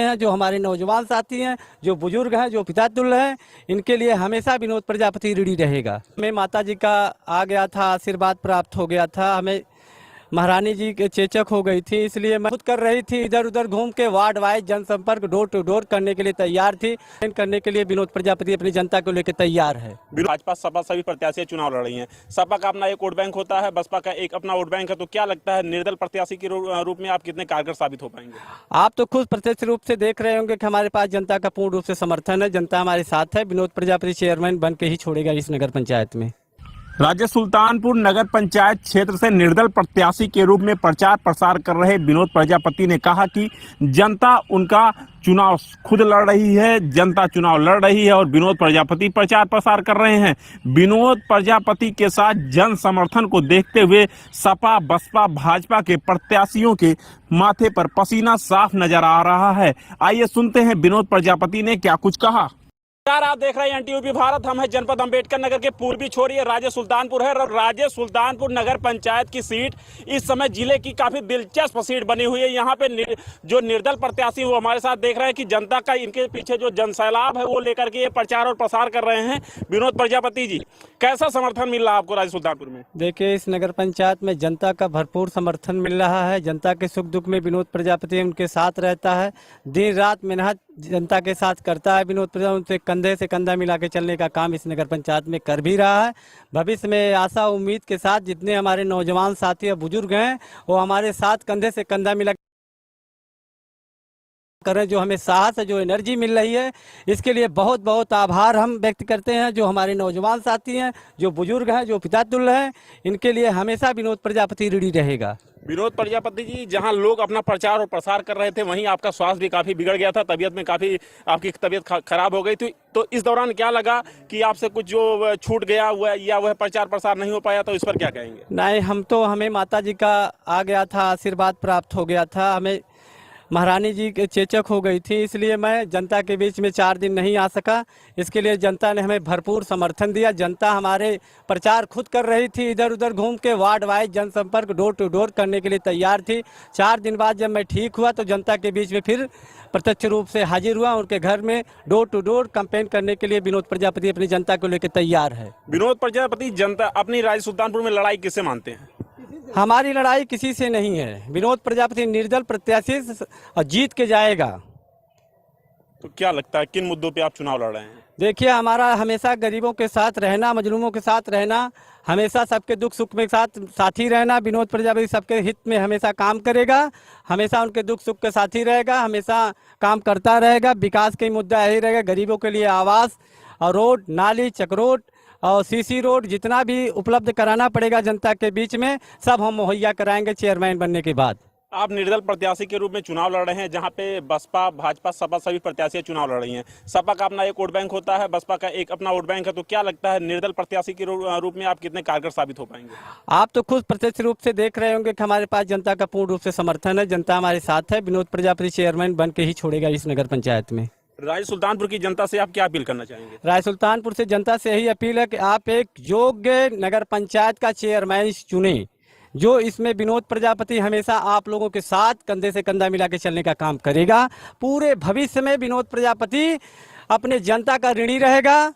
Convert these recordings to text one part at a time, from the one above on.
हैं, जो हमारे नौजवान साथी हैं, जो बुजुर्ग हैं, जो पिता तुल्य हैं, इनके लिए हमेशा विनोद प्रजापति ऋणी रहेगा। हमें माता जी का आ गया था, आशीर्वाद प्राप्त हो गया था, हमें महारानी जी के चेचक हो गई थी, इसलिए मैं खुद कर रही थी, इधर उधर घूम के वार्ड वाइज जनसंपर्क डोर टू डोर करने के लिए तैयार थी। करने के लिए विनोद प्रजापति अपनी जनता को लेकर तैयार है। भाजपा सपा सभी प्रत्याशी चुनाव लड़ रही हैं। सपा का अपना एक वोट बैंक होता है, बसपा का एक अपना वोट बैंक है। तो क्या लगता है निर्दल प्रत्याशी के रूप में आप कितने कारगर साबित हो पाएंगे? आप तो खुद प्रत्यक्ष रूप से देख रहे होंगे कि हमारे पास जनता का पूर्ण रूप से समर्थन है, जनता हमारे साथ है। विनोद प्रजापति चेयरमैन बन के ही छोड़ेगा इस नगर पंचायत में। राज्य सुल्तानपुर नगर पंचायत क्षेत्र से निर्दल प्रत्याशी के रूप में प्रचार प्रसार कर रहे विनोद प्रजापति ने कहा कि जनता उनका चुनाव खुद लड़ रही है, जनता चुनाव लड़ रही है और विनोद प्रजापति प्रचार प्रसार कर रहे हैं। विनोद प्रजापति के साथ जन समर्थन को देखते हुए सपा बसपा भाजपा के प्रत्याशियों के माथे पर पसीना साफ नजर आ रहा है। आइए सुनते हैं विनोद प्रजापति ने क्या कुछ कहा। आप देख रहे हैं एनटीयूपी भारत। हम हैं जनपद अंबेडकर नगर के पूर्वी छोर, ये राज्य सुल्तानपुर है। राज्य सुल्तानपुर नगर पंचायत की सीट इस समय जिले की काफी दिलचस्प सीट बनी हुई है। यहाँ पे जो निर्दल प्रत्याशी वो हमारे साथ देख रहे हैं कि जनता का इनके पीछे जो जनसैलाब है वो लेकर के ये प्रचार और प्रसार कर रहे हैं। विनोद प्रजापति जी, कैसा समर्थन मिल रहा है आपको राज्य सुल्तानपुर में? देखिए, इस नगर पंचायत में जनता का भरपूर समर्थन मिल रहा है। जनता के सुख दुख में विनोद प्रजापति उनके साथ रहता है, दिन रात मेहनत जनता के साथ करता है। विनोद प्रजापति उनसे कंधे से कंधा मिला के चलने का काम इस नगर पंचायत में कर भी रहा है। भविष्य में आशा उम्मीद के साथ जितने हमारे नौजवान साथी और बुजुर्ग हैं वो हमारे साथ कंधे से कंधा मिला करें। जो हमें साहस है, जो एनर्जी मिल रही है, इसके लिए बहुत बहुत आभार हम व्यक्त करते हैं। जो हमारे नौजवान साथी हैं, जो बुजुर्ग हैं, जो पिता तुल्य हैं, इनके लिए हमेशा विनोद प्रजापति ऋणी रहेगा। विनोद प्रजापति जी, जहां लोग अपना प्रचार और प्रसार कर रहे थे वहीं आपका स्वास्थ्य भी काफी बिगड़ गया था, तबीयत में काफी आपकी तबीयत खराब हो गई थी। तो इस दौरान क्या लगा कि आपसे कुछ जो छूट गया हुआ या वह प्रचार प्रसार नहीं हो पाया, तो इस पर क्या कहेंगे? नहीं, हमें माता जी का आ गया था, आशीर्वाद प्राप्त हो गया था, हमें महारानी जी के चेचक हो गई थी, इसलिए मैं जनता के बीच में 4 दिन नहीं आ सका। इसके लिए जनता ने हमें भरपूर समर्थन दिया। जनता हमारे प्रचार खुद कर रही थी, इधर उधर घूम के वार्ड वाइज जनसंपर्क डोर टू डोर करने के लिए तैयार थी। 4 दिन बाद जब मैं ठीक हुआ तो जनता के बीच में फिर प्रत्यक्ष रूप से हाजिर हुआ। उनके घर में डोर टू डोर कैंपेन करने के लिए विनोद प्रजापति अपनी जनता को लेकर तैयार है। विनोद प्रजापति जनता अपनी राज्य सुल्तानपुर में लड़ाई किससे मानते हैं? हमारी लड़ाई किसी से नहीं है। विनोद प्रजापति निर्दल प्रत्याशी जीत के जाएगा। तो क्या लगता है किन मुद्दों पे आप चुनाव लड़ रहे हैं? देखिए, हमारा हमेशा गरीबों के साथ रहना, मजलूमों के साथ रहना, हमेशा सबके दुख सुख में साथी रहना। विनोद प्रजापति सबके हित में हमेशा काम करेगा, हमेशा उनके दुख सुख के साथी रहेगा, हमेशा काम करता रहेगा। विकास के मुद्दा यही रहेगा, गरीबों के लिए आवास और रोड, नाली, चक्रोट और सीसी रोड जितना भी उपलब्ध कराना पड़ेगा जनता के बीच में, सब हम मुहैया कराएंगे चेयरमैन बनने के बाद। आप निर्दल प्रत्याशी के रूप में चुनाव लड़ रहे हैं, जहां पे बसपा भाजपा सपा सभी प्रत्याशी चुनाव लड़ रही हैं। सपा का अपना एक वोट बैंक होता है, बसपा का एक अपना वोट बैंक है। तो क्या लगता है निर्दल प्रत्याशी के रूप में आप कितने कारगर साबित हो पाएंगे? आप तो खुद प्रत्यक्ष रूप से देख रहे होंगे कि हमारे पास जनता का पूर्ण रूप से समर्थन है, जनता हमारे साथ है। विनोद प्रजापति चेयरमैन बन के ही छोड़ेगा इस नगर पंचायत में। राज्य सुल्तानपुर की जनता से आप क्या अपील करना चाहेंगे? राज्य सुल्तानपुर से जनता से यही अपील है कि आप एक योग्य नगर पंचायत का चेयरमैन चुने, जो इसमें विनोद प्रजापति हमेशा आप लोगों के साथ कंधे से कंधा मिला के चलने का काम करेगा। पूरे भविष्य में विनोद प्रजापति अपने जनता का ऋणी रहेगा।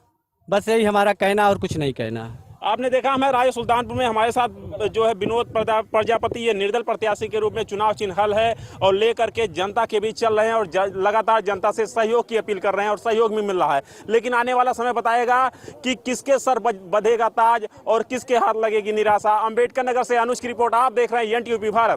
बस यही हमारा कहना और कुछ नहीं कहना। आपने देखा हमें राज्य सुल्तानपुर में हमारे साथ जो है विनोद प्रजापति ये निर्दल प्रत्याशी के रूप में चुनाव चिन्ह हल है और लेकर के जनता के बीच चल रहे हैं और लगातार जनता से सहयोग की अपील कर रहे हैं और सहयोग भी मिल रहा है। लेकिन आने वाला समय बताएगा कि किसके सर बंधेगा ताज और किसके हाथ लगेगी निराशा। अंबेडकर नगर से अनुज की रिपोर्ट, आप देख रहे हैं एनटीयूपी भारत।